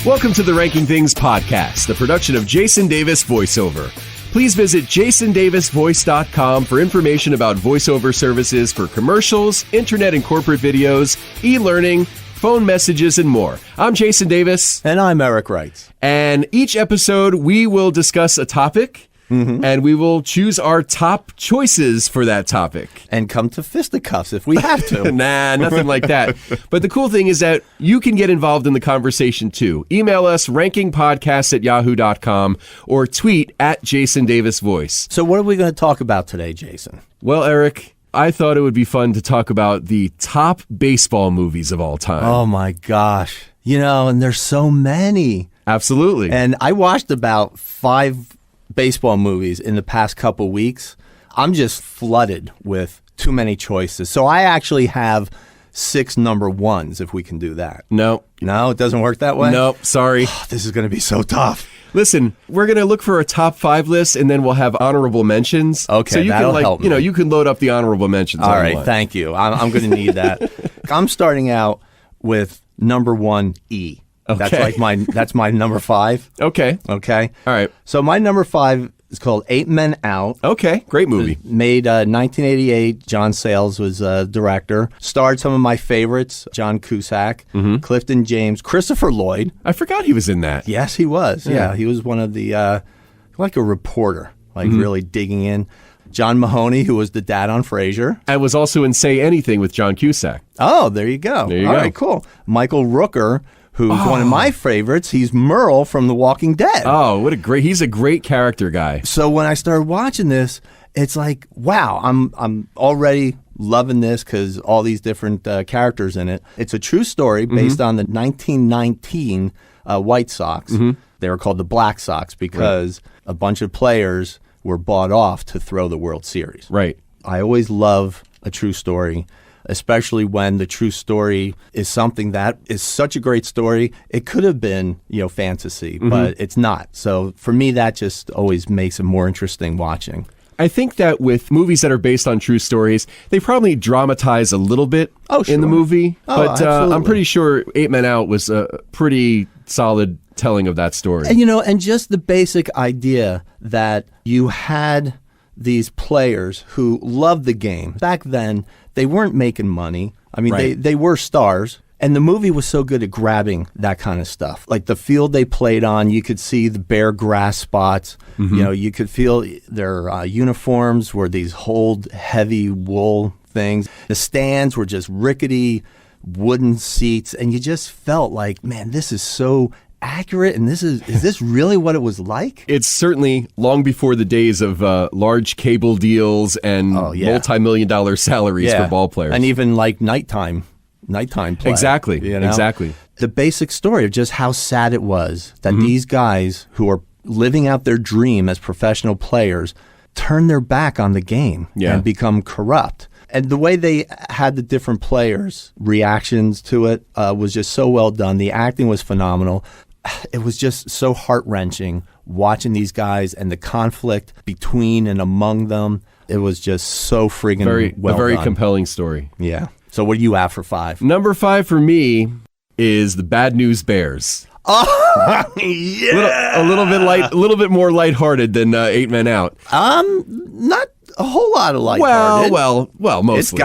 Welcome to the Ranking Things podcast, the production of Jason Davis VoiceOver. Please visit jasondavisvoice.com for information about voiceover services for commercials, internet and corporate videos, e-learning, phone messages, and more. I'm Jason Davis. And I'm Eric Wright. And each episode, we will discuss a topic, and we will choose our top choices for that topic. And come to fisticuffs if we have to. Nah, nothing like that. But the cool thing is that you can get involved in the conversation too. Email us rankingpodcast@yahoo.com or tweet @JasonDavisVoice. So what are we going to talk about today, Jason? Well, Eric, I thought it would be fun to talk about the top baseball movies of all time. Oh my gosh. You know, and there's so many. Absolutely. And I watched about 5 baseball movies in the past couple weeks. I'm just flooded with too many choices. So I actually have 6 number ones, if we can do that. No, it doesn't work that way? Nope, sorry. This is going to be so tough. Listen, we're going to look for a top 5 list, and then we'll have honorable mentions. Okay, so you that'll can, help me. you can load up the honorable mentions. All right, thank you. I'm going to need that. I'm starting out with number 1, E. Okay. That's my number 5. Okay. Okay. All right. So my number 5 is called 8 Men Out. Okay. Great movie. Made 1988. John Sayles was director. Starred some of my favorites: John Cusack, Clifton James, Christopher Lloyd. I forgot he was in that. Yes, he was. Yeah, he was one of the like a reporter, really digging in. John Mahoney, who was the dad on Frasier. I was also in Say Anything with John Cusack. Oh, there you go. There you All go. right, cool. Michael Rooker, who's one of my favorites. He's Merle from The Walking Dead. Oh, he's a great character guy. So when I started watching this, it's like, wow, I'm already loving this because all these different characters in it. It's a true story based on the 1919 White Sox. They were called the Black Sox because a bunch of players were bought off to throw the World Series. Right. I always love a true story, especially when the true story is something that is such a great story. It could have been, fantasy, but it's not. So for me, that just always makes it more interesting watching. I think that with movies that are based on true stories, they probably dramatize a little bit in the movie. But I'm pretty sure 8 Men Out was a pretty solid telling of that story. And, and just the basic idea that you had these players who loved the game. Back then, they weren't making money. I mean, they were stars. And the movie was so good at grabbing that kind of stuff. Like the field they played on, you could see the bare grass spots. You could feel their uniforms were these heavy wool things. The stands were just rickety wooden seats. And you just felt like, man, this is so accurate, and is this really what it was like? It's certainly long before the days of large cable deals and multi-million-dollar salaries for ball players. And even like nighttime play. Exactly. Exactly. The basic story of just how sad it was that these guys who are living out their dream as professional players turn their back on the game and become corrupt. And the way they had the different players' reactions to it was just so well done. The acting was phenomenal. It was just so heart-wrenching watching these guys and the conflict between and among them. It was just so friggin' well done. A very compelling story. Yeah. So what do you have for 5? Number 5 for me is The Bad News Bears. Oh, yeah. A little bit more lighthearted than 8 Men Out. Not a whole lot of lighthearted. Well, mostly.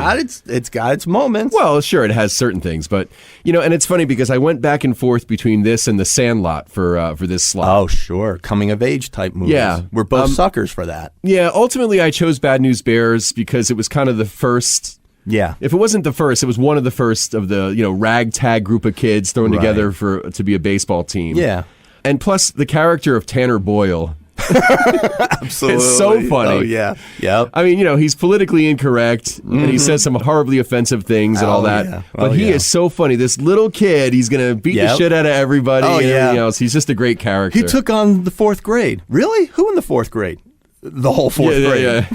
It's got its moments. Well, sure, it has certain things, but and it's funny because I went back and forth between this and The Sandlot for this slot. Oh, sure, coming of age type movies. Yeah, we're both suckers for that. Yeah, ultimately I chose Bad News Bears because it was kind of the first. Yeah. If it wasn't the first, it was one of the first of the ragtag group of kids thrown together to be a baseball team. Yeah. And plus the character of Tanner Boyle. Absolutely. It's so funny. Oh, yeah. Yep. I mean, he's politically incorrect and he says some horribly offensive things and all that. Yeah. But he is so funny. This little kid, he's going to beat the shit out of everybody and everything else. He's just a great character. He took on the 4th grade. Really? Who in the 4th grade? The whole 4th grade. Yeah.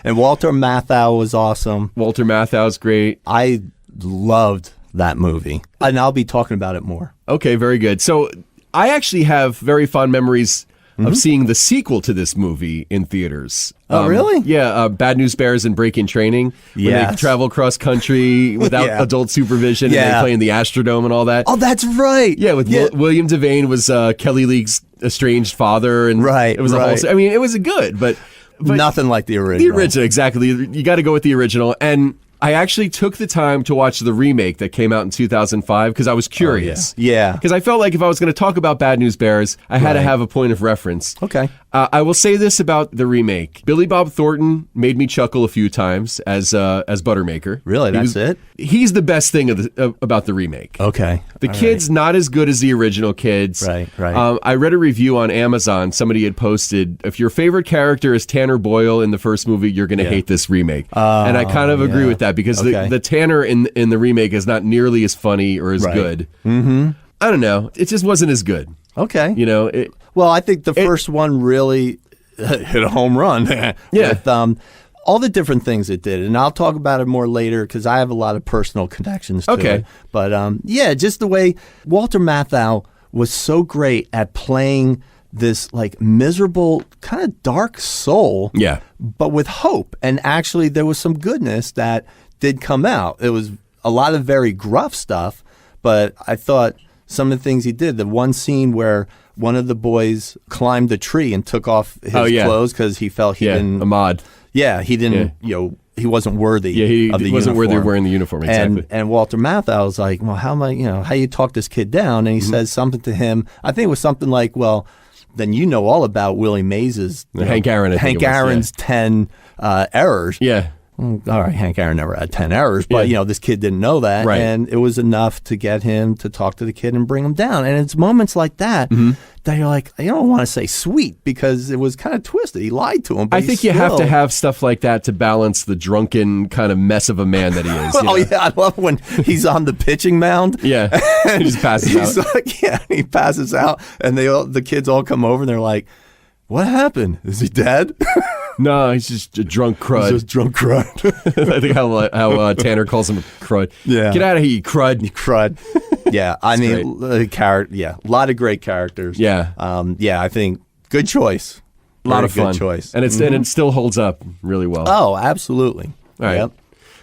And Walter Matthau was awesome. Walter Matthau's great. I loved that movie. And I'll be talking about it more. Okay, very good. So I actually have very fond memories of seeing the sequel to this movie in theaters. Oh, really? Yeah, Bad News Bears and Break in Training. When they travel cross country without adult supervision and they play in the Astrodome and all that. Oh, that's right. Yeah, with William Devane was Kelly League's estranged father. And right, it was a whole... I mean, it was good, but nothing like the original. The original, exactly. You got to go with the original. And I actually took the time to watch the remake that came out in 2005 because I was curious. Oh, yeah. Because I felt like if I was going to talk about Bad News Bears, I had to have a point of reference. Okay. I will say this about the remake. Billy Bob Thornton made me chuckle a few times as Buttermaker. Really? That's it? He's the best thing about the remake. Okay. The kid's not as good as the original kids. Right. I read a review on Amazon. Somebody had posted, if your favorite character is Tanner Boyle in the first movie, you're going to hate this remake. And I kind of agree with that because the Tanner in the remake is not nearly as funny or as good. Mm-hmm. I don't know. It just wasn't as good. Okay. You know, well, I think the first one really hit a home run with all the different things it did. And I'll talk about it more later because I have a lot of personal connections to it. But just the way Walter Matthau was so great at playing this like miserable, kind of dark soul, but with hope. And actually there was some goodness that did come out. It was a lot of very gruff stuff, but I thought some of the things he did, the one scene where one of the boys climbed the tree and took off his clothes because he felt he didn't. Ahmad. Yeah, he didn't. He wasn't worthy. Yeah, he of the wasn't uniform. worthy of wearing the uniform. Exactly. And Walter Matthau was like, "Well, how am I? How you talk this kid down?" And he says something to him. I think it was something like, "Well, then you know all about Willie Mays's Hank Aaron. Hank Aaron's 10 errors." Yeah. All right, Hank Aaron never had 10 errors, but this kid didn't know that, and it was enough to get him to talk to the kid and bring him down. And it's moments like that that you're like, I don't want to say sweet because it was kind of twisted. He lied to him. But I think you have to have stuff like that to balance the drunken kind of mess of a man that he is. I love when he's on the pitching mound. He just passes out. Like, he passes out, and the kids all come over and they're like, "What happened? Is he dead?" No, he's just a drunk crud. He's just drunk crud. I think how Tanner calls him a crud. Yeah. Get out of here, you crud. You crud. Yeah, I mean, a lot of great characters. Yeah. I think good choice. A lot of fun. Good choice. And it still holds up really well. Oh, absolutely. All right. Yep.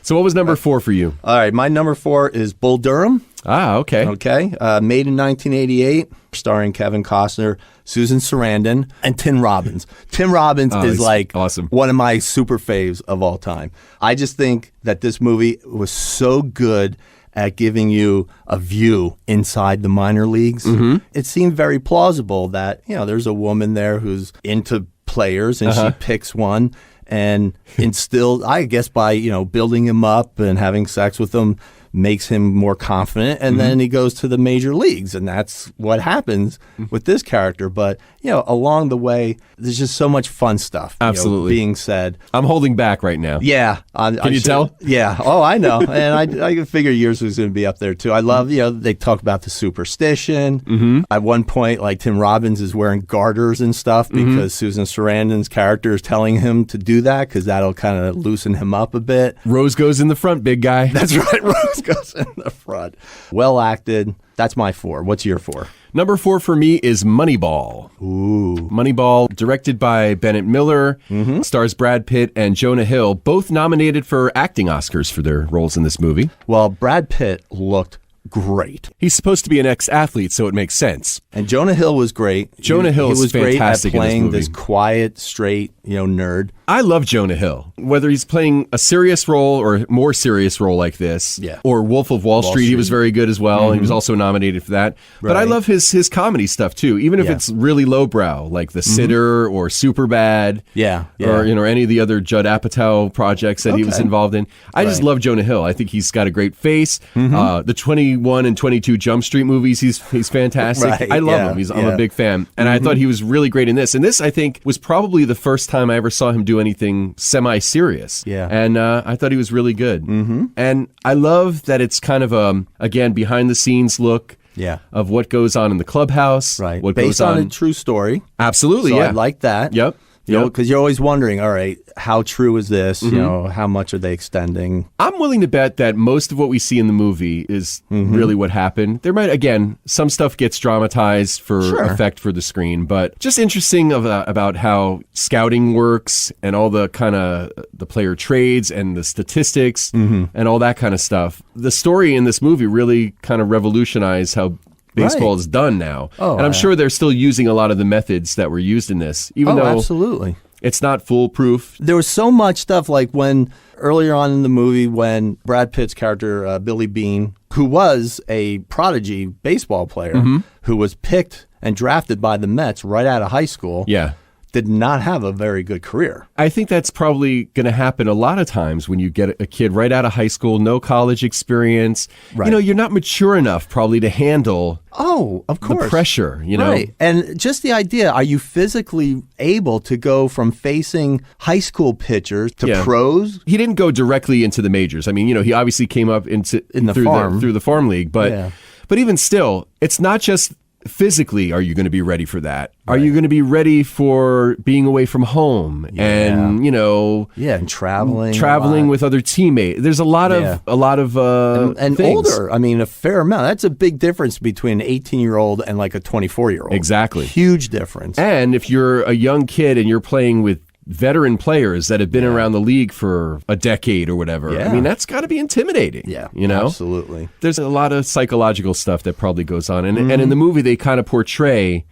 So what was number 4 for you? All right, my number 4 is Bull Durham. Ah, okay. Okay. Made in 1988, starring Kevin Costner, Susan Sarandon, and Tim Robbins. Tim Robbins is like awesome. One of my super faves of all time. I just think that this movie was so good at giving you a view inside the minor leagues. Mm-hmm. It seemed very plausible that, there's a woman there who's into players and she picks one and instills, I guess by, building him up and having sex with him, makes him more confident, and then he goes to the major leagues, and that's what happens with this character. But along the way, there's just so much fun stuff absolutely being said. I'm holding back right now. Yeah. Can you tell? Yeah. Oh, I know. And I figure yours was going to be up there too. I love, they talk about the superstition. Mm-hmm. At one point, like Tim Robbins is wearing garters and stuff because Susan Sarandon's character is telling him to do that because that'll kind of loosen him up a bit. Rose goes in the front, big guy. That's right. Rose goes in the front. Well acted. That's my 4. What's your 4? Number 4 for me is Moneyball. Ooh. Moneyball, directed by Bennett Miller, stars Brad Pitt and Jonah Hill, both nominated for acting Oscars for their roles in this movie. Well, Brad Pitt looked great. He's supposed to be an ex-athlete, so it makes sense. And Jonah Hill was great. Jonah Hill was fantastic great at playing in this quiet, straight, nerd. I love Jonah Hill. Whether he's playing a serious role or a more serious role like this, or Wolf of Wall Street, he was very good as well. He was also nominated for that. But I love his comedy stuff too, even if it's really lowbrow, like The Sitter or Superbad, or any of the other Judd Apatow projects that he was involved in. I just love Jonah Hill. I think he's got a great face. The 21 and 22 Jump Street movies, he's fantastic. I love him. I'm a big fan. And I thought he was really great in this. And this, I think, was probably the first time I ever saw him do anything semi-serious. Yeah. And I thought he was really good. And I love that it's kind of again, behind-the-scenes look of what goes on in the clubhouse. Right. What Based goes on a true story. Absolutely, So I like that. Yep. You know, because you're always wondering, all right, how true is this? You know, how much are they extending? I'm willing to bet that most of what we see in the movie is really what happened. There might, again, some stuff gets dramatized for effect for the screen, but just interesting about how scouting works and all the kind of the player trades and the statistics and all that kind of stuff. The story in this movie really kind of revolutionized how baseball is done now. And I'm sure they're still using a lot of the methods that were used in this, even though absolutely. It's not foolproof. There was so much stuff like when earlier on in the movie when Brad Pitt's character, Billy Beane, who was a prodigy baseball player who was picked and drafted by the Mets right out of high school. Yeah. Did not have a very good career. I think that's probably going to happen a lot of times when you get a kid right out of high school, no college experience. Right. You know, you're not mature enough probably to handle of course. the pressure, you know. Right. And just the idea, are you physically able to go from facing high school pitchers to pros? He didn't go directly into the majors. I mean, you know, he obviously came up through the farm league, but even still, it's not just physically, are you going to be ready for that? Are you going to be ready for being away from home and, you know, and traveling with other teammates? There's a lot of and things. older. I mean, a fair amount. That's a big difference between an 18-year-old and like a 24-year-old. Exactly. Huge difference. And if you're a young kid and you're playing with veteran players that have been around the league for a decade or whatever. I mean, that's got to be intimidating. Yeah, you know? Absolutely. There's a lot of psychological stuff that probably goes on. And in the movie, they kind of portray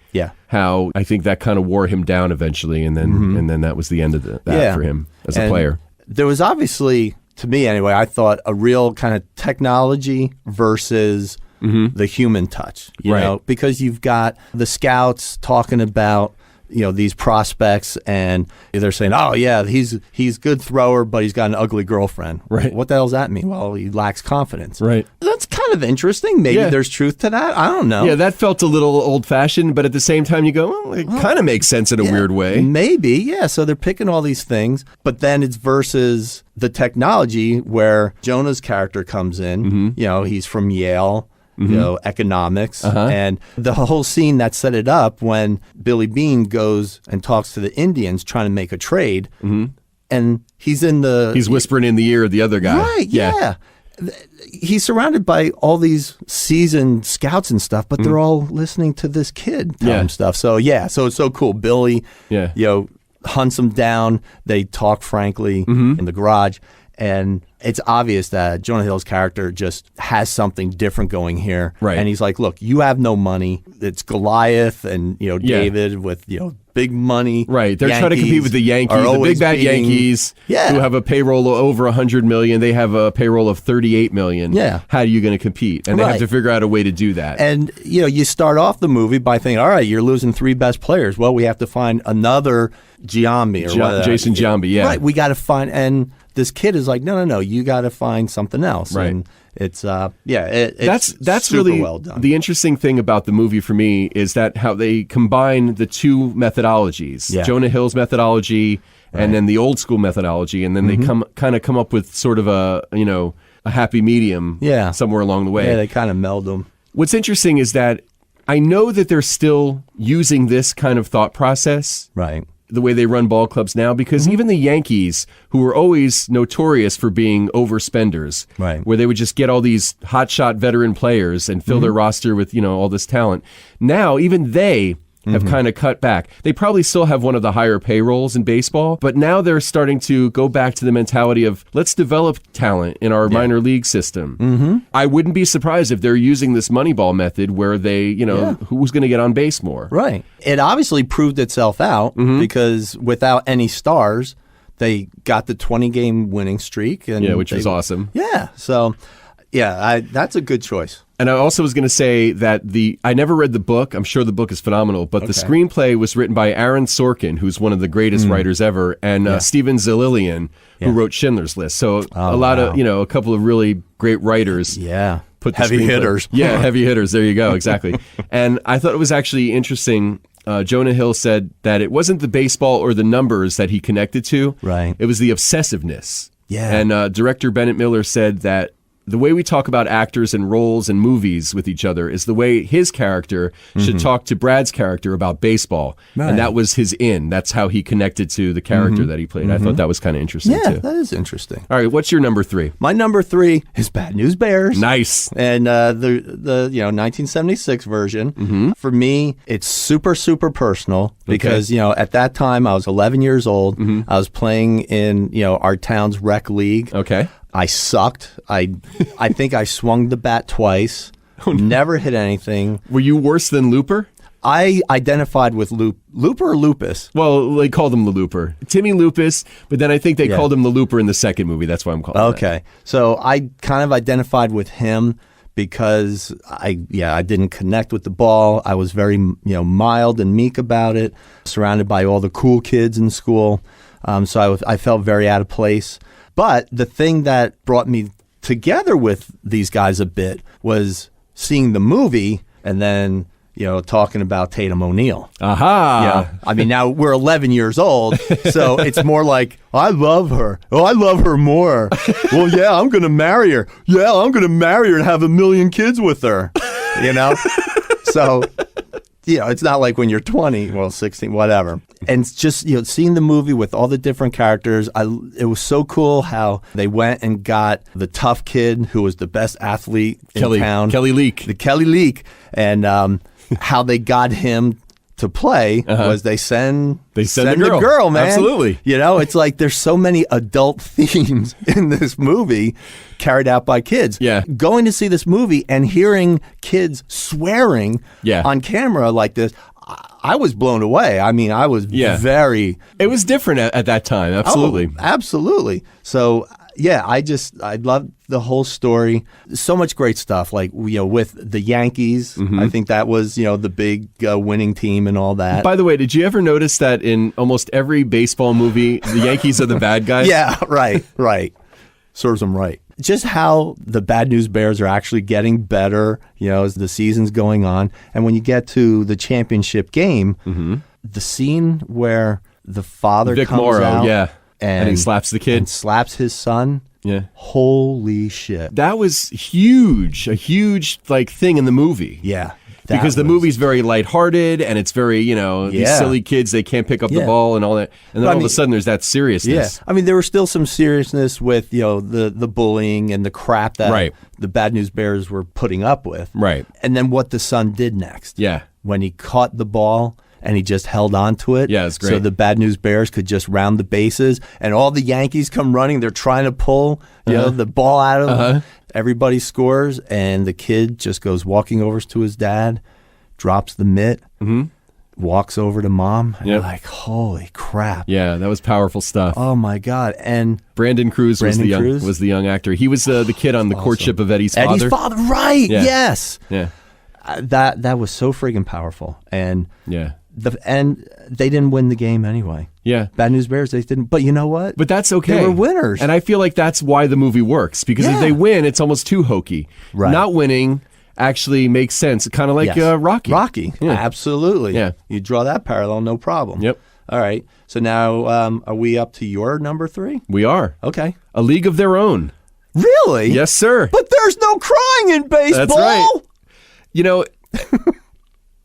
how I think that kind of wore him down eventually. And then that was the end of that for him as a player. There was obviously, to me anyway, I thought a real kind of technology versus the human touch. You know, because you've got the scouts talking about, you know, these prospects, and they're saying, oh yeah, he's good thrower, but he's got an ugly girlfriend. Right. What the hell does that mean? Well, he lacks confidence. Right. That's kind of interesting. Maybe there's truth to that. I don't know. Yeah, that felt a little old-fashioned, but at the same time you go, well, it kind of makes sense in a weird way. Maybe, yeah. So they're picking all these things, but then it's versus the technology where Jonah's character comes in. You know, he's from Yale. You know, economics, and the whole scene that set it up when Billy Beane goes and talks to the Indians trying to make a trade, and he's whispering in the ear of the other guy. Right, yeah. He's surrounded by all these seasoned scouts and stuff, but they're all listening to this kid tell him stuff. So, so it's so cool. Billy, you know, hunts him down. They talk frankly in the garage. And it's obvious that Jonah Hill's character just has something different going here. Right. And he's like, look, you have no money. It's Goliath and, you know, David with, you know, big money. Right. They're trying to compete with the Yankees, the big bad Yankees, who have a payroll of over $100 million. They have a payroll of $38 million. Yeah. How are you going to compete? And they have to figure out a way to do that. And, you know, you start off the movie by thinking, all right, you're losing three best players. Well, we have to find another Giambi or Jason Giambi, Right. We got to find, and this kid is like, no, you got to find something else. Right. And it's it's that's super really well done. The interesting thing about the movie for me is that how they combine the two methodologies, Jonah Hill's methodology and then the old school methodology, and then they come up with sort of a happy medium somewhere along the way. Yeah, they kind of meld them. What's interesting is that I know that they're still using this kind of thought process. Right. The way they run ball clubs now, because even the Yankees, who were always notorious for being overspenders, where they would just get all these hotshot veteran players and fill their roster with, you know, all this talent. Now, even they have kind of cut back. They probably still have one of the higher payrolls in baseball, but now they're starting to go back to the mentality of let's develop talent in our minor league system. I wouldn't be surprised if they're using this Moneyball method where they, you know, who's going to get on base more. Right. It obviously proved itself out because without any stars, they got the 20-game winning streak. And which was awesome. Yeah. So, that's a good choice. And I also was going to say that I never read the book. I'm sure the book is phenomenal, but the screenplay was written by Aaron Sorkin, who's one of the greatest writers ever, and Steven Zalilian, who wrote Schindler's List. So a couple of really great writers. Yeah. Put the heavy hitters. Yeah, heavy hitters. There you go. Exactly. And I thought it was actually interesting. Jonah Hill said that it wasn't the baseball or the numbers that he connected to. Right. It was the obsessiveness. Yeah. And director Bennett Miller said that the way we talk about actors and roles and movies with each other is the way his character should talk to Brad's character about baseball. Right. And that was his in. That's how he connected to the character that he played. I thought that was kind of interesting, Yeah, too. that is interesting. All right, what's your number 3? My number 3 is Bad News Bears. Nice. And the 1976 version, for me, it's super, super personal because, at that time I was 11 years old. I was playing in, our town's rec league. Okay. I sucked. I think I swung the bat twice. Never hit anything. Were you worse than Looper? I identified with Looper or Lupus. Well, they called him the Looper. Timmy Lupus, but then I think they called him the Looper in the second movie. That's why I'm calling it. Okay. So I kind of identified with him because I didn't connect with the ball. I was very, mild and meek about it, surrounded by all the cool kids in school. So I felt very out of place. But the thing that brought me together with these guys a bit was seeing the movie and then, talking about Tatum O'Neal. Aha. Yeah. I mean, now we're 11 years old, so it's more like, I love her. Oh, I love her more. Well, yeah, I'm going to marry her. Yeah, I'm going to marry her and have 1 million kids with her. So, it's not like when you're 20, 16, whatever. And it's just, seeing the movie with all the different characters, it was so cool how they went and got the tough kid who was the best athlete in town. Kelly Leak. The Kelly Leak. And how they got him to play was they send the girl, man. Absolutely. It's like there's so many adult themes in this movie carried out by kids. Yeah. Going to see this movie and hearing kids swearing on camera like this, I was blown away. I mean, I was very... It was different at that time. Absolutely. Oh, absolutely. So... Yeah, I loved the whole story. So much great stuff, like, with the Yankees. I think that was, the big winning team and all that. By the way, did you ever notice that in almost every baseball movie, the Yankees are the bad guys? Yeah, right. Serves them right. Just how the Bad News Bears are actually getting better, as the season's going on. And when you get to the championship game, the scene where the father Vic comes Morrow, out and he slaps the kid. And slaps his son. Yeah. Holy shit. That was huge. A huge thing in the movie. Yeah. Because the movie's very lighthearted and it's very, these silly kids, they can't pick up the ball and all that. And then all of a sudden there's that seriousness. Yeah. I mean, there was still some seriousness with, the bullying and the crap that the Bad News Bears were putting up with. Right. And then what the son did next. Yeah. When he caught the ball and he just held on to it. Yeah, it's great. So the Bad News Bears could just round the bases, and all the Yankees come running. They're trying to pull the ball out of them. Everybody scores, and the kid just goes walking over to his dad, drops the mitt, walks over to mom, and you're like, holy crap. Yeah, that was powerful stuff. Oh, my God. And Brandon Cruz was the young actor. He was the kid on the courtship of Eddie's father. Eddie's father, right. Yeah. Yes. Yeah. That was so friggin' powerful. And and they didn't win the game anyway. Yeah. Bad News Bears, they didn't. But you know what? But that's okay. They were winners. And I feel like that's why the movie works. Because if they win, it's almost too hokey. Right. Not winning actually makes sense. Kind of like Rocky. Rocky. Yeah. Absolutely. Yeah. You draw that parallel, no problem. Yep. All right. So now are we up to your number 3? We are. Okay. A League of Their Own. Really? Yes, sir. But there's no crying in baseball. That's right.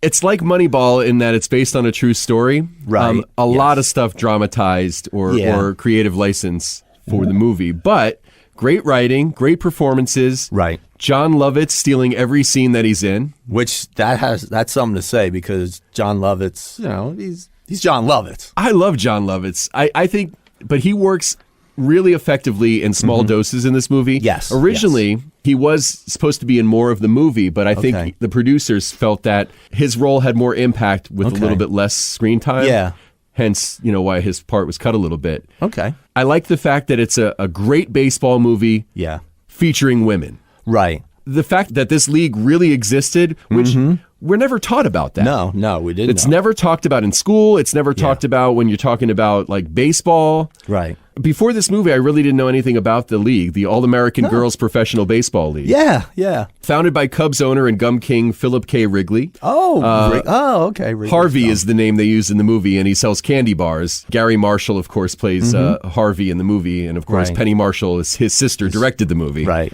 It's like Moneyball in that it's based on a true story. Right. A lot of stuff dramatized or creative license for the movie. But great writing, great performances. Right. John Lovitz stealing every scene that he's in. Which that's something to say because John Lovitz, he's John Lovitz. I love John Lovitz. I think, but he works really effectively in small doses in this movie. Yes. Originally, he was supposed to be in more of the movie, but I think the producers felt that his role had more impact with a little bit less screen time. Yeah. Hence, why his part was cut a little bit. Okay. I like the fact that it's a great baseball movie featuring women. Right. The fact that this league really existed, which we're never taught about that. No, we didn't. It's never talked about in school. It's never talked about when you're talking about like baseball. Right. Before this movie, I really didn't know anything about the league, the All-American Girls Professional Baseball League. Yeah. Founded by Cubs owner and Gum King Philip K. Wrigley. Okay. Wrigley. Harvey is the name they use in the movie, and he sells candy bars. Gary Marshall, of course, plays Harvey in the movie, and of course, Penny Marshall is his sister, directed the movie. Right.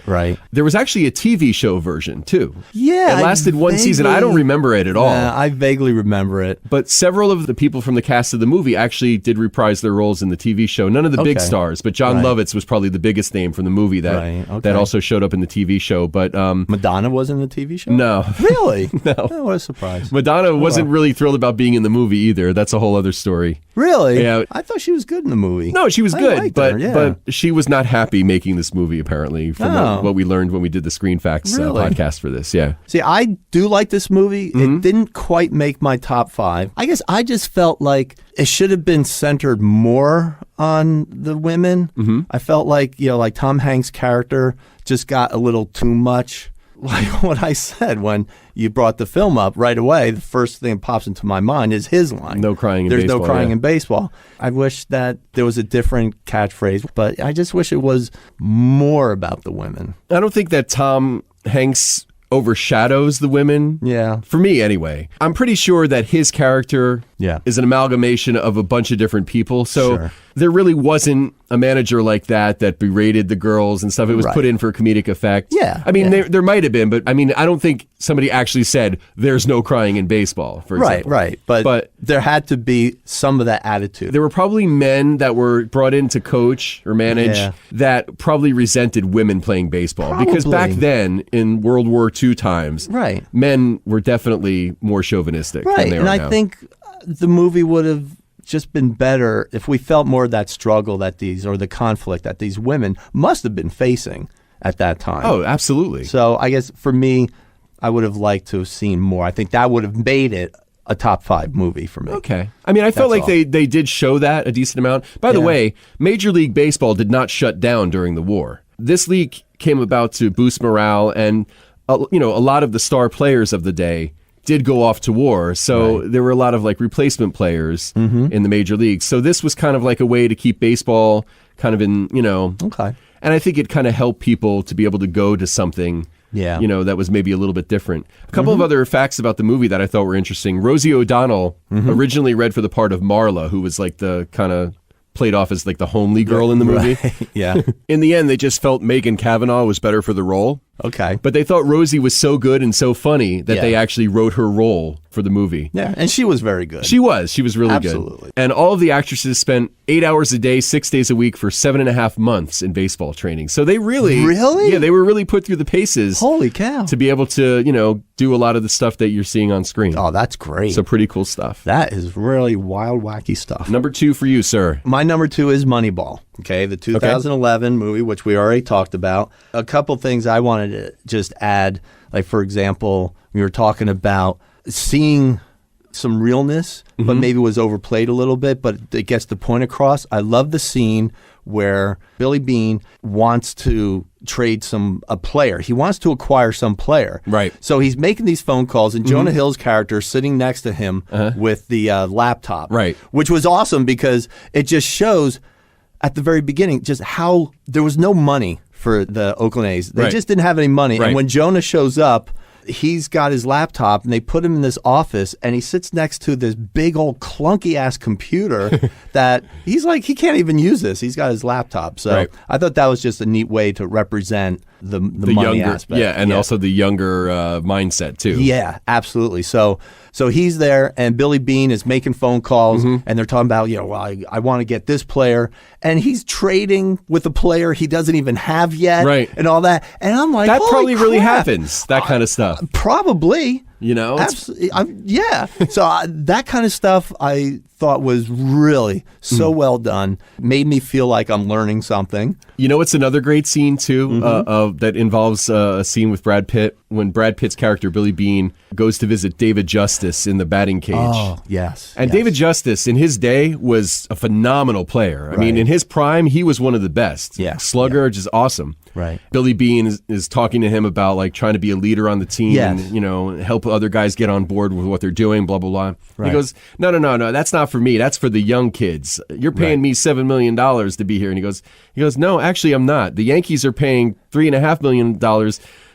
There was actually a TV show version, too. Yeah. It lasted one season. I don't remember it at all. I vaguely remember it. But several of the people from the cast of the movie actually did reprise their roles in the TV show. None of the big stars, but John Lovitz was probably the biggest name from the movie that also showed up in the TV show. But Madonna was in the TV show? No. Really? No. Oh, what a surprise. Madonna wasn't really thrilled about being in the movie either. That's a whole other story. Really? Yeah. I thought she was good in the movie. No, she was good, her, but she was not happy making this movie, apparently, from what we learned when we did the Screen Facts podcast for this. Yeah. See, I do like this movie. It didn't quite make my top 5. I guess I just felt like it should have been centered more on the women. I felt like, like Tom Hanks' character just got a little too much. Like what I said when you brought the film up right away, the first thing that pops into my mind is his line. No crying in baseball. There's no crying in baseball. I wish that there was a different catchphrase, but I just wish it was more about the women. I don't think that Tom Hanks overshadows the women. Yeah. For me, anyway. I'm pretty sure that his character is an amalgamation of a bunch of different people. So there really wasn't a manager like that berated the girls and stuff. It was put in for comedic effect. Yeah. I mean, there might have been, but I mean, I don't think somebody actually said there's no crying in baseball, for example. Right. But there had to be some of that attitude. There were probably men that were brought in to coach or manage that probably resented women playing baseball. Probably. Because back then, in World War II times, men were definitely more chauvinistic than they are now. And I think the movie would have just been better if we felt more of that struggle or the conflict that these women must have been facing at that time. Oh, absolutely. So I guess for me, I would have liked to have seen more. I think that would have made it a top 5 movie for me. Okay. I mean, I felt like they did show that a decent amount. By the way, Major League Baseball did not shut down during the war. This league came about to boost morale, and a lot of the star players of the day did go off to war. So there were a lot of like replacement players in the major leagues. So this was kind of like a way to keep baseball kind of in, Okay. And I think it kind of helped people to be able to go to something, that was maybe a little bit different. A couple of other facts about the movie that I thought were interesting. Rosie O'Donnell originally read for the part of Marla, who was like the kind of played off as like the homely girl in the movie. Yeah. In the end, they just felt Megan Cavanaugh was better for the role. Okay. But they thought Rosie was so good and so funny that they actually wrote her role for the movie. Yeah, and she was very good. She was really good. Absolutely. And all of the actresses spent 8 hours a day, 6 days a week for 7.5 months in baseball training. So they really? Yeah, they were really put through the paces. Holy cow. To be able to, do a lot of the stuff that you're seeing on screen. Oh, that's great. So pretty cool stuff. That is really wild, wacky stuff. Number 2 for you, sir. My number 2 is Moneyball. Okay, the 2011 movie, which we already talked about. A couple things I wanted to just add, like for example, we were talking about seeing some realness, but maybe was overplayed a little bit, but it gets the point across. I love the scene where Billy Beane wants to trade a player. He wants to acquire some player. Right. So he's making these phone calls, and Jonah Hill's character is sitting next to him with the laptop. Right. Which was awesome because it just shows at the very beginning just how there was no money for the Oakland A's. They just didn't have any money. Right. And when Jonah shows up, he's got his laptop, and they put him in this office, and he sits next to this big old clunky ass computer that he's like, he can't even use this. He's got his laptop. So I thought that was just a neat way to represent the money younger aspect. Yeah, and also the younger mindset too. Yeah, absolutely. So he's there, and Billy Beane is making phone calls, and they're talking about, I want to get this player, and he's trading with a player he doesn't even have yet, and all that. And I'm like, that probably crap. really happens. That kind of stuff. Probably. Absolutely. Yeah. So that kind of stuff I thought was really so well done. Made me feel like I'm learning something. It's another great scene too that involves a scene with Brad Pitt when Brad Pitt's character Billy Beane goes to visit David Justice in the batting cage. Oh, yes. And David Justice in his day was a phenomenal player. I mean, in his prime, he was one of the best. Yeah. Slugger, just awesome. Right. Billy Beane is talking to him about like trying to be a leader on the team and help other guys get on board with what they're doing, blah blah blah. He goes, no, that's not not for me. That's for the young kids. You're paying me $7 million to be here. And he goes, no, actually, I'm not. The Yankees are paying $3.5 million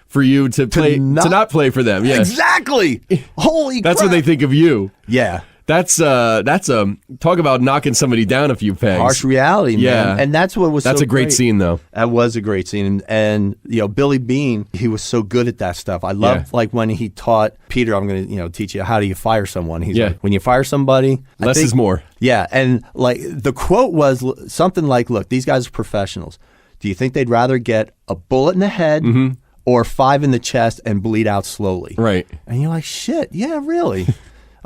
for you to not play for them. Yeah. Exactly. Holy crap. That's what they think of you. Yeah. That's talk about knocking somebody down a few pegs. Harsh reality, man. Yeah. And that's what was That's so a great scene, though. That was a great scene. And Billy Beane, he was so good at that stuff. I loved like when he taught Peter, I'm going to teach you how do you fire someone. He's like, when you fire somebody, less is more. Yeah. And like the quote was something like, look, these guys are professionals. Do you think they'd rather get a bullet in the head or 5 in the chest and bleed out slowly? Right. And you're like, shit, yeah, really?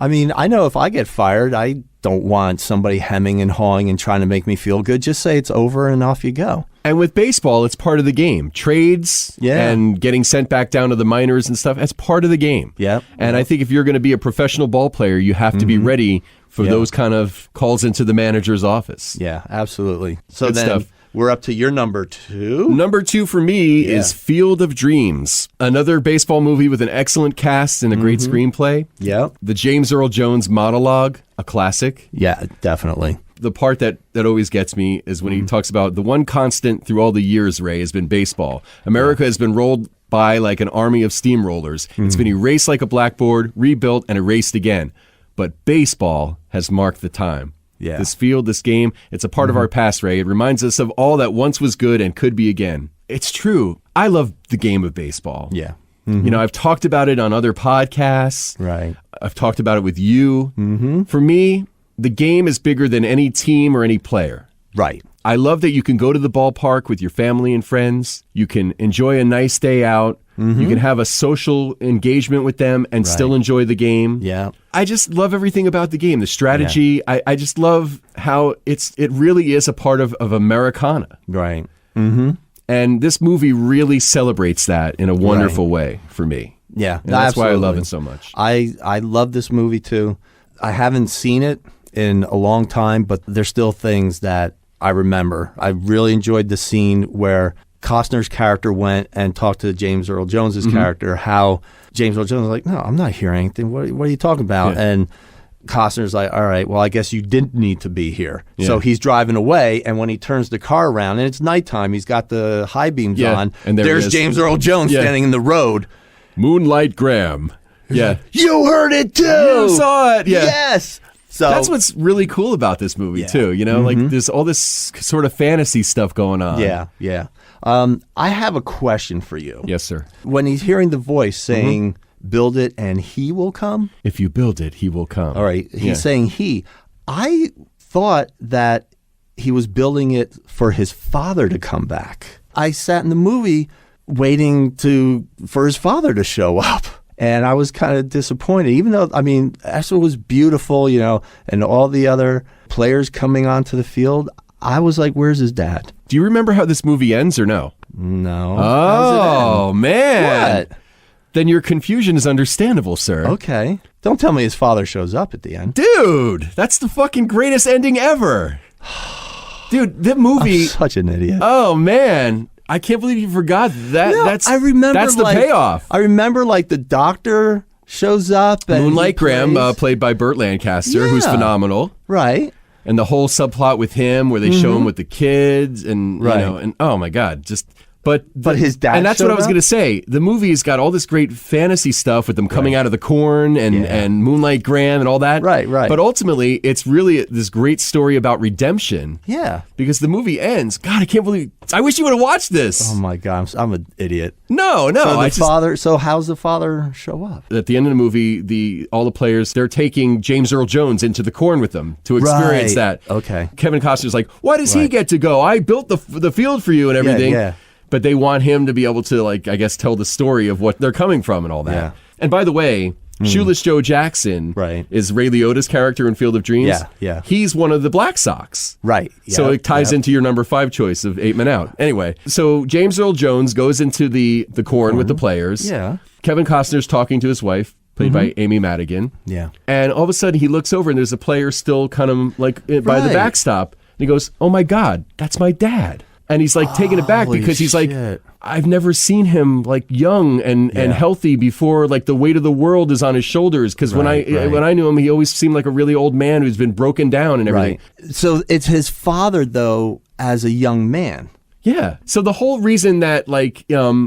I mean, I know if I get fired, I don't want somebody hemming and hawing and trying to make me feel good. Just say it's over and off you go. And with baseball, it's part of the game. Trades and getting sent back down to the minors and stuff, that's part of the game. Yep. And I think if you're going to be a professional ball player, you have to be ready for those kind of calls into the manager's office. Yeah, absolutely. So Good then stuff. We're up to your number 2. Number 2 for me is Field of Dreams, another baseball movie with an excellent cast and a great screenplay. Yep. The James Earl Jones monologue, a classic. Yeah, definitely. The part that always gets me is when he talks about the one constant through all the years, Ray, has been baseball. America has been rolled by like an army of steamrollers. It's been erased like a blackboard, rebuilt, and erased again. But baseball has marked the time. Yeah. This field, this game, it's a part of our past, Ray. It reminds us of all that once was good and could be again. It's true. I love the game of baseball. Yeah. I've talked about it on other podcasts. Right. I've talked about it with you. For me, the game is bigger than any team or any player. Right. I love that you can go to the ballpark with your family and friends. You can enjoy a nice day out. You can have a social engagement with them and still enjoy the game. Yeah. I just love everything about the game. The strategy. Yeah. I just love how it really is a part of Americana. Right. And this movie really celebrates that in a wonderful way for me. Yeah. And that's why I love it so much. I love this movie too. I haven't seen it in a long time, but there's still things that I remember. I really enjoyed the scene where Costner's character went and talked to James Earl Jones's character, how James Earl Jones was like, no, I'm not hearing anything. What are you talking about? Yeah. And Costner's like, all right, well, I guess you didn't need to be here. Yeah. So he's driving away, and when he turns the car around, and it's nighttime, he's got the high beams on, and there's James Earl Jones standing in the road. Moonlight Graham. Yeah. You heard it too! You saw it! Yeah. Yes! So that's what's really cool about this movie, too. Like there's all this sort of fantasy stuff going on. Yeah. I have a question for you. Yes, sir. When he's hearing the voice saying, build it and he will come. If you build it, he will come. All right. He's saying he. I thought that he was building it for his father to come back. I sat in the movie waiting for his father to show up. And I was kind of disappointed, even though, I mean, Esther was beautiful, and all the other players coming onto the field. I was like, where's his dad? Do you remember how this movie ends or no? No. Oh, man. What? Then your confusion is understandable, sir. Okay. Don't tell me his father shows up at the end. Dude, that's the fucking greatest ending ever. Dude, that movie. I'm such an idiot. Oh, man. I can't believe you forgot that. No, that's the payoff. I remember the doctor shows up. And Moonlight Graham, played by Burt Lancaster, who's phenomenal. Right. And the whole subplot with him where they show him with the kids and, and oh my God, just... But his dad and that's what I was up? going to say. The movie's got all this great fantasy stuff with them coming out of the corn and Moonlight Graham and all that. Right. But ultimately, it's really this great story about redemption. Yeah. Because the movie ends. God, I can't believe... I wish you would have watched this. Oh my God, I'm an idiot. No. So how's the father show up? At the end of the movie, all the players, they're taking James Earl Jones into the corn with them to experience that. Okay. Kevin Costner's like, why does he get to go? I built the field for you and everything. Yeah. But they want him to be able to, I guess, tell the story of what they're coming from and all that. Yeah. And by the way, Shoeless Joe Jackson is Ray Liotta's character in Field of Dreams. Yeah. He's one of the Black Sox. Right. So it ties into your number 5 choice of 8 Men Out. Anyway, so James Earl Jones goes into the corn with the players. Yeah. Kevin Costner's talking to his wife, played by Amy Madigan. Yeah. And all of a sudden he looks over and there's a player still kind of by the backstop. And he goes, oh my God, that's my dad. And he's like taken aback Holy because he's like, shit. I've never seen him like young and healthy before. Like the weight of the world is on his shoulders. Because when I knew him, he always seemed like a really old man who's been broken down and everything. Right. So it's his father though, as a young man. Yeah. So the whole reason that like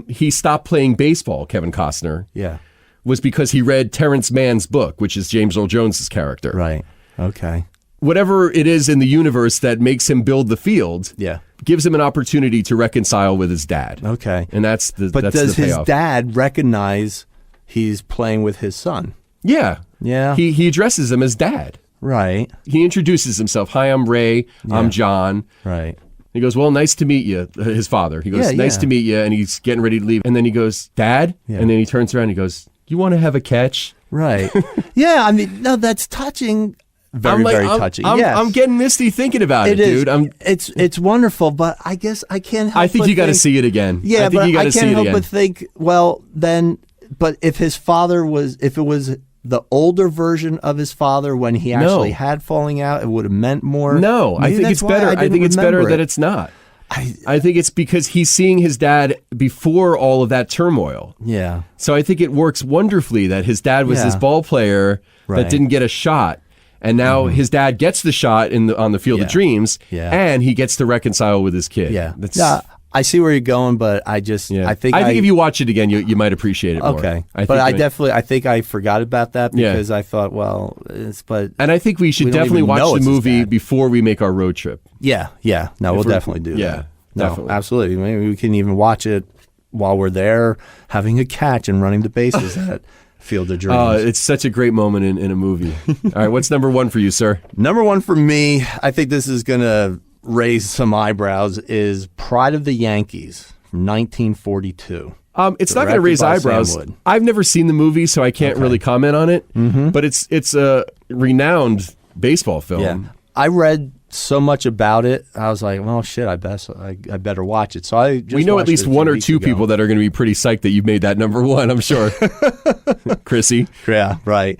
he stopped playing baseball, Kevin Costner, was because he read Terrence Mann's book, which is James Earl Jones's character. Right. Okay. Whatever it is in the universe that makes him build the field, gives him an opportunity to reconcile with his dad. Okay. And that's the But that's does the his payoff. dad recognize he's playing with his son? Yeah. Yeah. He addresses him as dad. Right. He introduces himself. Hi, I'm Ray. I'm John. Right. He goes, well, nice to meet you, his father. He goes, nice to meet you. And he's getting ready to leave. And then he goes, Dad? Yeah. And then he turns around and he goes, you want to have a catch? Right. Yeah, I mean, no, that's touching. Very touching. Yes. I'm getting misty thinking about it, is. dude. It's wonderful, but I guess I can't help I think but you got to see it again. Yeah, I think you got to see it help again. but think, well, then, but if his father was, if it was the older version of his father when he actually had falling out, it would have meant more. No, I think it's better. I think it's better that it's not. I think it's because he's seeing his dad before all of that turmoil. Yeah. So I think it works wonderfully that his dad was this ball player that didn't get a shot. And now his dad gets the shot on the Field of Dreams, and he gets to reconcile with his kid. Yeah. I see where you're going, but I think if you watch it again, you might appreciate it more. Okay. I think I forgot about that because I thought, well, and I think we should definitely watch the movie before we make our road trip. Yeah. No, we'll definitely do that. Yeah, definitely. No, absolutely. Maybe we can even watch it while we're there having a catch and running the bases at Field of Dreams. It's such a great moment in a movie. All right, what's number one for you, sir? Number one for me, I think this is going to raise some eyebrows, is Pride of the Yankees from 1942. It's not going to raise eyebrows. I've never seen the movie, so I can't really comment on it. But it's a renowned baseball film. Yeah. I read so much about it. I was like, well, shit, I better watch it. So we know at least one or two people that are going to be pretty psyched that you've made that number one, I'm sure. Chrissy. Yeah, right.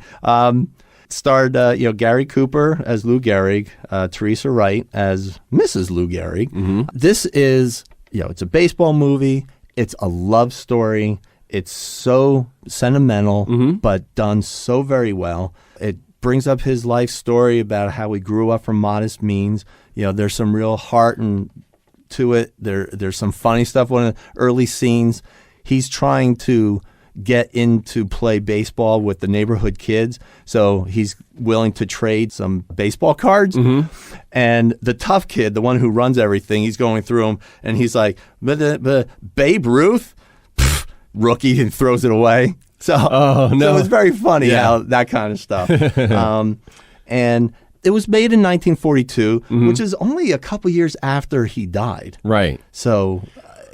Starred Gary Cooper as Lou Gehrig, Teresa Wright as Mrs. Lou Gehrig. This is, it's a baseball movie. It's a love story. It's so sentimental, but done so very well. It brings up his life story about how he grew up from modest means. There's some real heart to it. There's some funny stuff. One of the early scenes, he's trying to get into play baseball with the neighborhood kids, so he's willing to trade some baseball cards. And the tough kid, the one who runs everything, he's going through them, and he's like, Babe Ruth? Pfft, rookie, and throws it away. So it's very funny how that kind of stuff. And it was made in 1942, which is only a couple years after he died. Right. So,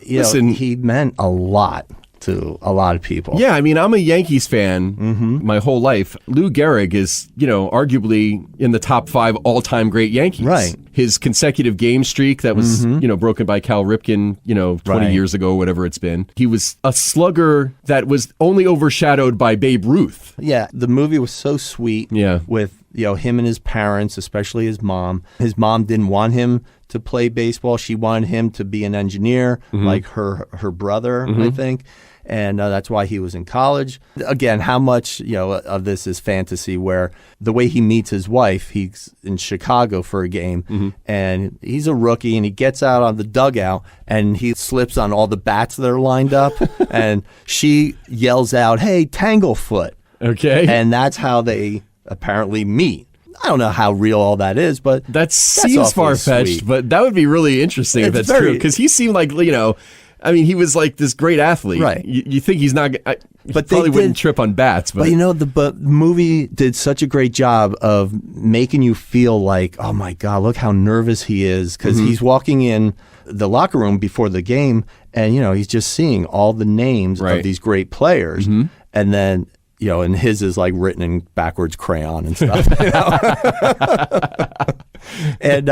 he meant a lot to a lot of people. Yeah, I mean, I'm a Yankees fan my whole life. Lou Gehrig is, arguably in the top 5 all-time great Yankees. Right. His consecutive game streak that was, broken by Cal Ripken, 20 years ago, whatever it's been. He was a slugger that was only overshadowed by Babe Ruth. Yeah, the movie was so sweet. Yeah. With, him and his parents, especially his mom. His mom didn't want him to play baseball. She wanted him to be an engineer, like her brother, I think. And that's why he was in college. Again, how much of this is fantasy, where the way he meets his wife, he's in Chicago for a game, and he's a rookie, and he gets out on the dugout, and he slips on all the bats that are lined up, and she yells out, "Hey, Tanglefoot!" Okay. And that's how they apparently meet. I don't know how real all that is, but that seems far-fetched, but that would be really interesting if that's true, because he seemed like, he was like this great athlete. Right. You think he's not, but probably wouldn't trip on bats. But the movie did such a great job of making you feel like, oh my God, look how nervous he is, because he's walking in the locker room before the game, and he's just seeing all the names of these great players, and then and his is like written in backwards crayon and stuff. And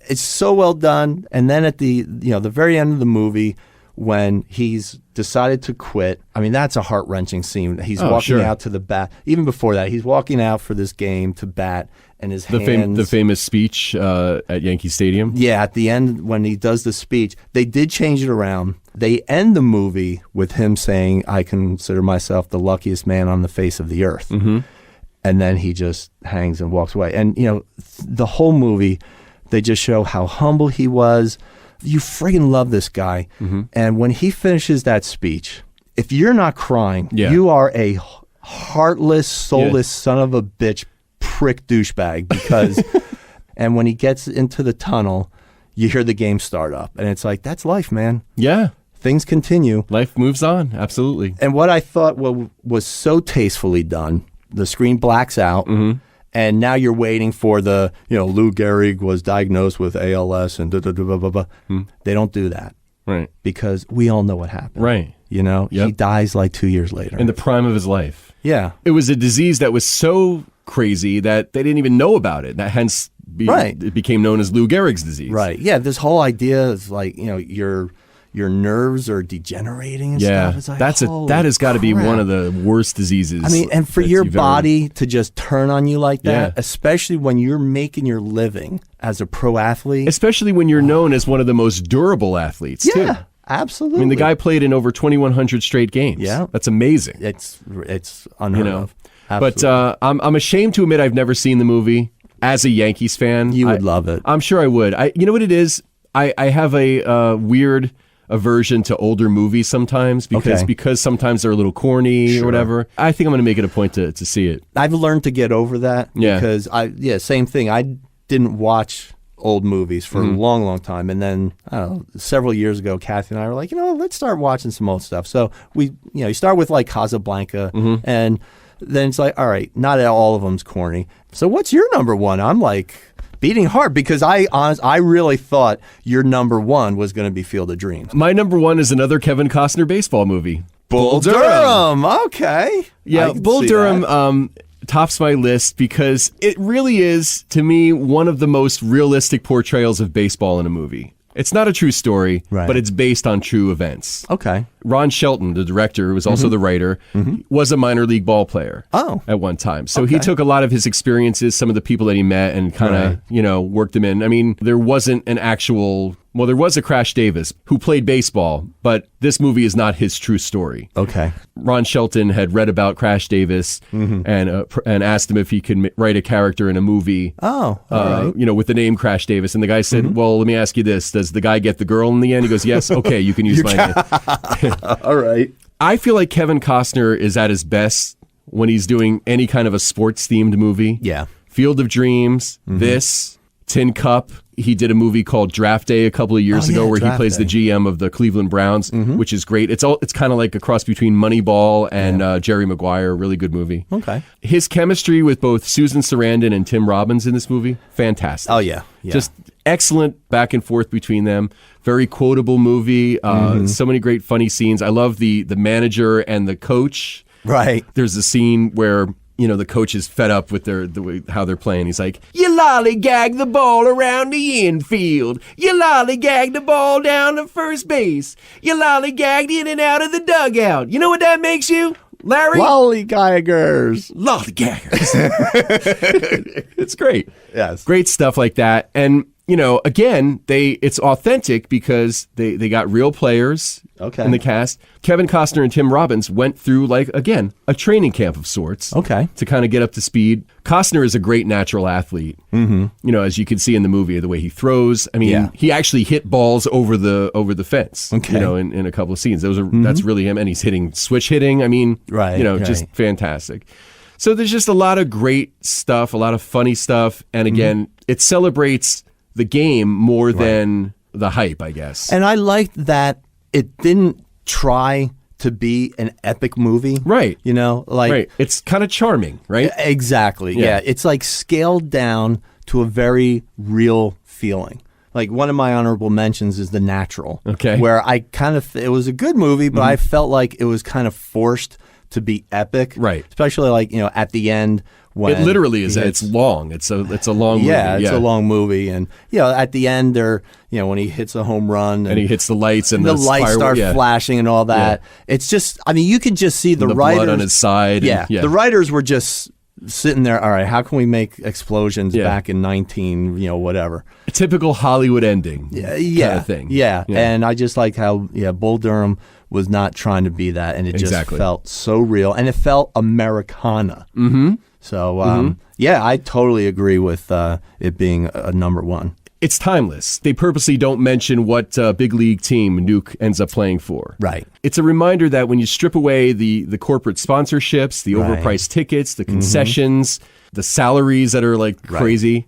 it's so well done. And then at the the very end of the movie, when he's decided to quit, that's a heart-wrenching scene. He's walking out to the bat. Even before that, he's walking out for this game to bat, and his hands. The famous speech at Yankee Stadium. Yeah, at the end when he does the speech, they did change it around. They end the movie with him saying, "I consider myself the luckiest man on the face of the earth." Mm-hmm. And then he just hangs and walks away. And, the whole movie, they just show how humble he was. You friggin' love this guy. Mm-hmm. And when he finishes that speech, if you're not crying, you are a heartless, soulless son of a bitch, prick douchebag. Because, and when he gets into the tunnel, you hear the game start up. And it's like, that's life, man. Yeah. Things continue. Life moves on. Absolutely. And what I thought was so tastefully done, the screen blacks out. Mm-hmm. And now you're waiting for the, Lou Gehrig was diagnosed with ALS and da-da-da-da-da-da. They don't do that. Right. Because we all know what happened. Right. He dies like 2 years later. In the prime of his life. Yeah. It was a disease that was so crazy that they didn't even know about it. That hence it became known as Lou Gehrig's disease. Right. Yeah. This whole idea is like, your nerves are degenerating and stuff. It's like, that has got to be one of the worst diseases. I mean, and for your body to just turn on you like that, especially when you're making your living as a pro athlete. Especially when you're known as one of the most durable athletes, too. Yeah, absolutely. I mean, the guy played in over 2,100 straight games. Yeah. That's amazing. It's unheard of. Absolutely. But I'm ashamed to admit I've never seen the movie. As a Yankees fan. You would love it. I'm sure I would. You know what it is? I have a weird aversion to older movies sometimes because sometimes they're a little corny or whatever. I think I'm going to make it a point to see it. I've learned to get over that because same thing. I didn't watch old movies for a long, long time. And then, I don't know, several years ago, Kathy and I were like, let's start watching some old stuff. So we, you start with like Casablanca and then it's like, all right, not all of them's corny. So what's your number one? I'm like beating heart because I really thought your number one was going to be Field of Dreams. My number one is another Kevin Costner baseball movie. Bull Durham. Okay. Yeah, Bull Durham tops my list because it really is, to me, one of the most realistic portrayals of baseball in a movie. It's not a true story, but it's based on true events. Okay. Ron Shelton, the director, who was also the writer, was a minor league ball player at one time. So he took a lot of his experiences, some of the people that he met, and kind of, worked them in. I mean, there wasn't an actual... Well, there was a Crash Davis who played baseball, but this movie is not his true story. Okay. Ron Shelton had read about Crash Davis and asked him if he could write a character in a movie. Oh, all right. With the name Crash Davis. And the guy said, well, let me ask you this. Does the guy get the girl in the end? He goes, yes. Okay, you can use my name. All right. I feel like Kevin Costner is at his best when he's doing any kind of a sports-themed movie. Yeah. Field of Dreams, this, Tin Cup. He did a movie called Draft Day a couple of years ago where he plays the GM of the Cleveland Browns, which is great. It's kind of like a cross between Moneyball and Jerry Maguire. Really good movie. Okay. His chemistry with both Susan Sarandon and Tim Robbins in this movie, fantastic. Oh, yeah. Just excellent back and forth between them. Very quotable movie. So many great funny scenes. I love the manager and the coach. Right. There's a scene where... the coach is fed up with how they're playing. He's like, you lollygag the ball around the infield. You lollygag the ball down to first base. You lollygagged in and out of the dugout. You know what that makes you, Larry? Lollygaggers. Lollygaggers. It's great. Yes. Great stuff like that. And, again, it's authentic because they got real players in the cast. Kevin Costner and Tim Robbins went through, a training camp of sorts. Okay. To kind of get up to speed. Costner is a great natural athlete. As you can see in the movie, the way he throws. I mean, he actually hit balls over the fence. Okay. In a couple of scenes. That's really him, and he's switch hitting. I mean, just fantastic. So there's just a lot of great stuff, a lot of funny stuff, and again, it celebrates the game more than the hype, I guess. And I liked that it didn't try to be an epic movie. Right. Right. It's kind of charming, right? Exactly. Yeah. It's like scaled down to a very real feeling. Like one of my honorable mentions is The Natural. Okay. Where it was a good movie, but I felt like it was kind of forced to be epic. Right. Especially at the end. When it literally is. It's long. It's a long movie. Yeah, it's a long movie, and at the end, when he hits a home run, and he hits the lights, and the lights start flashing, and all that. It's just, you could just see the writers blood on his side. Yeah, the writers were just sitting there, all right, how can we make explosions back in 19, whatever. A typical Hollywood ending kind of thing. Yeah. And I just like how, Bull Durham was not trying to be that, and it just felt so real, and it felt Americana. Mm-hmm. So, I totally agree with it being a number one. It's timeless. They purposely don't mention what big league team Nuke ends up playing for. Right. It's a reminder that when you strip away the corporate sponsorships, the overpriced tickets, the concessions, the salaries that are like crazy,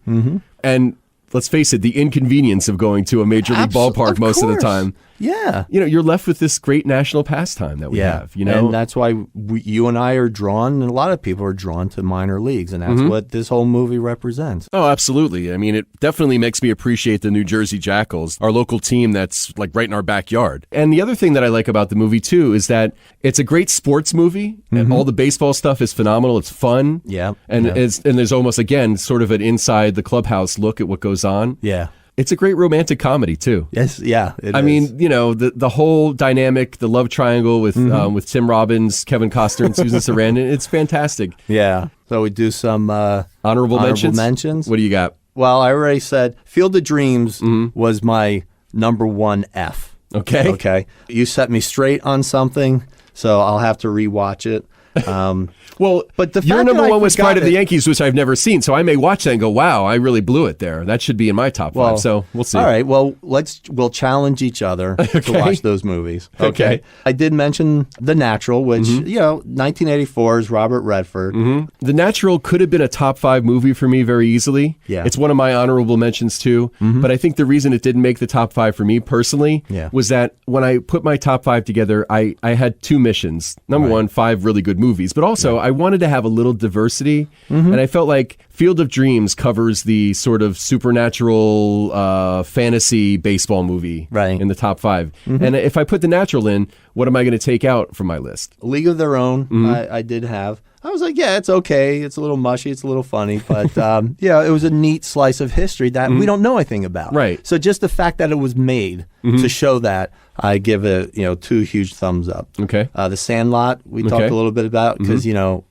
and let's face it, the inconvenience of going to a major league ballpark most of the time. Yeah. You're left with this great national pastime that we have, And that's why you and I are drawn, and a lot of people are drawn to minor leagues, and that's what this whole movie represents. Oh, absolutely. I mean, it definitely makes me appreciate the New Jersey Jackals, our local team that's like right in our backyard. And the other thing that I like about the movie, too, is that it's a great sports movie, and all the baseball stuff is phenomenal. It's fun. Yeah. And there's almost, again, sort of an inside the clubhouse look at what goes on. Yeah. It's a great romantic comedy, too. Yes, yeah. I mean, the whole dynamic, the love triangle with Tim Robbins, Kevin Costner, and Susan Sarandon, it's fantastic. Yeah. So we do some honorable mentions. What do you got? Well, I already said Field of Dreams was my number one F. Okay. Okay. You set me straight on something, so I'll have to rewatch it. Well, but your number one was Pride of the Yankees, which I've never seen, so I may watch that and go, wow, I really blew it there. That should be in my top five, so we'll see. All right, well, we'll challenge each other to watch those movies. Okay. I did mention The Natural, which, 1984 is Robert Redford. The Natural could have been a top five movie for me very easily. Yeah. It's one of my honorable mentions, too. But I think the reason it didn't make the top five for me personally was that when I put my top five together, I had two missions. Number one, 5 really good movies, but also I wanted to have a little diversity, and I felt like Field of Dreams covers the sort of supernatural fantasy baseball movie in the top 5. And if I put The Natural in, what am I going to take out from my list? League of Their Own, I did have. I was like, yeah, it's okay. It's a little mushy. It's a little funny. But, it was a neat slice of history that we don't know anything about. Right. So just the fact that it was made to show that, I give it, 2 huge thumbs up. Okay. The Sandlot, we talked a little bit about because,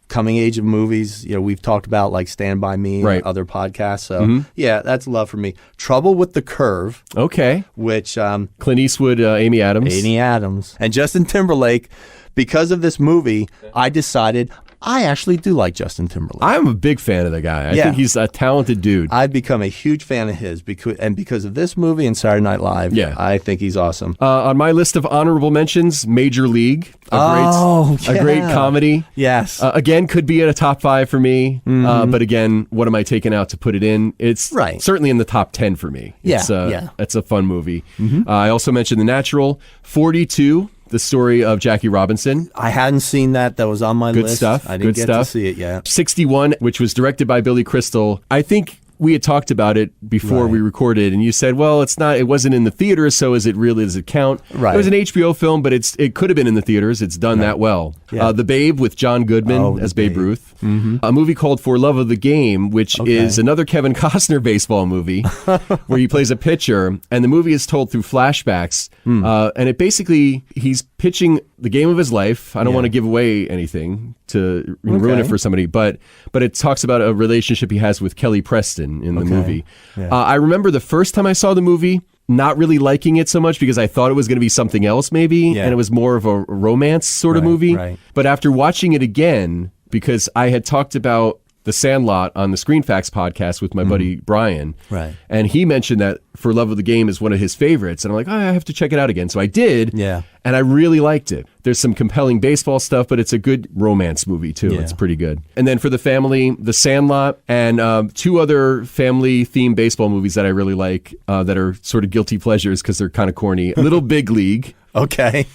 coming age of movies, we've talked about like Stand By Me and other podcasts. So, that's love for me. Trouble with the Curve. Okay. Which... Clint Eastwood, Amy Adams. And Justin Timberlake. Because of this movie, I decided... I actually do like Justin Timberlake. I'm a big fan of the guy. I think he's a talented dude. I've become a huge fan of his because of this movie and Saturday Night Live. Yeah. I think he's awesome. On my list of honorable mentions, Major League, a great comedy. Yes. Again, could be at a top 5 for me. But again, what am I taking out to put it in? It's certainly in the top 10 for me. It's a fun movie. I also mentioned The Natural, 42. The story of Jackie Robinson. I hadn't seen that. That was on my list. Good stuff. I didn't get to see it yet. 61, which was directed by Billy Crystal. I think we had talked about it before we recorded, and you said, well, it wasn't in the theaters, so does it count? Right. It was an HBO film, but it could have been in the theaters. It's done that well. Yeah. The Babe with John Goodman as Babe Ruth. A movie called For Love of the Game, which is another Kevin Costner baseball movie where he plays a pitcher, and the movie is told through flashbacks. And it basically, he's pitching the game of his life. I don't want to give away anything to ruin it for somebody, but it talks about a relationship he has with Kelly Preston in the movie. Yeah. I remember the first time I saw the movie, not really liking it so much because I thought it was going to be something else maybe, and it was more of a romance sort of movie. Right. But after watching it again, because I had talked about The Sandlot on the Screen Facts podcast with my buddy Brian. Right. And he mentioned that For Love of the Game is one of his favorites. And I'm like, I have to check it out again. So I did. Yeah. And I really liked it. There's some compelling baseball stuff, but it's a good romance movie, too. Yeah. It's pretty good. And then for the family, The Sandlot and 2 other family-themed baseball movies that I really like that are sort of guilty pleasures because they're kind of corny. Little Big League. Okay.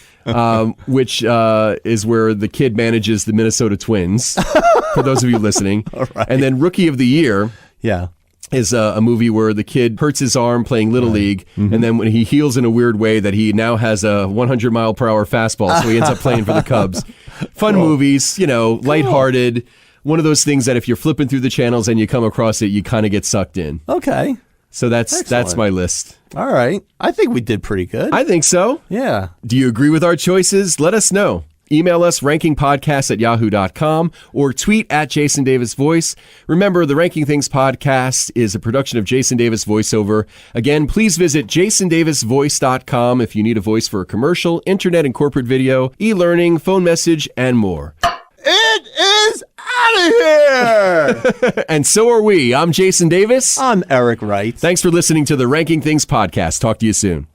Which is where the kid manages the Minnesota Twins, for those of you listening. All right. And then Rookie of the Year is a movie where the kid hurts his arm playing Little League, and then when he heals in a weird way that he now has a 100-mile-per-hour fastball, so he ends up playing for the Cubs. Fun movies, lighthearted. One of those things that if you're flipping through the channels and you come across it, you kind of get sucked in. Okay. So that's my list. All right. I think we did pretty good. I think so. Yeah. Do you agree with our choices? Let us know. Email us rankingpodcast@yahoo.com or tweet at Jason Davis Voice. Remember, the Ranking Things podcast is a production of Jason Davis VoiceOver. Again, please visit jasondavisvoice.com if you need a voice for a commercial, internet and corporate video, e-learning, phone message, and more. It is out of here! And so are we. I'm Jason Davis. I'm Eric Wright. Thanks for listening to the Ranking Things podcast. Talk to you soon.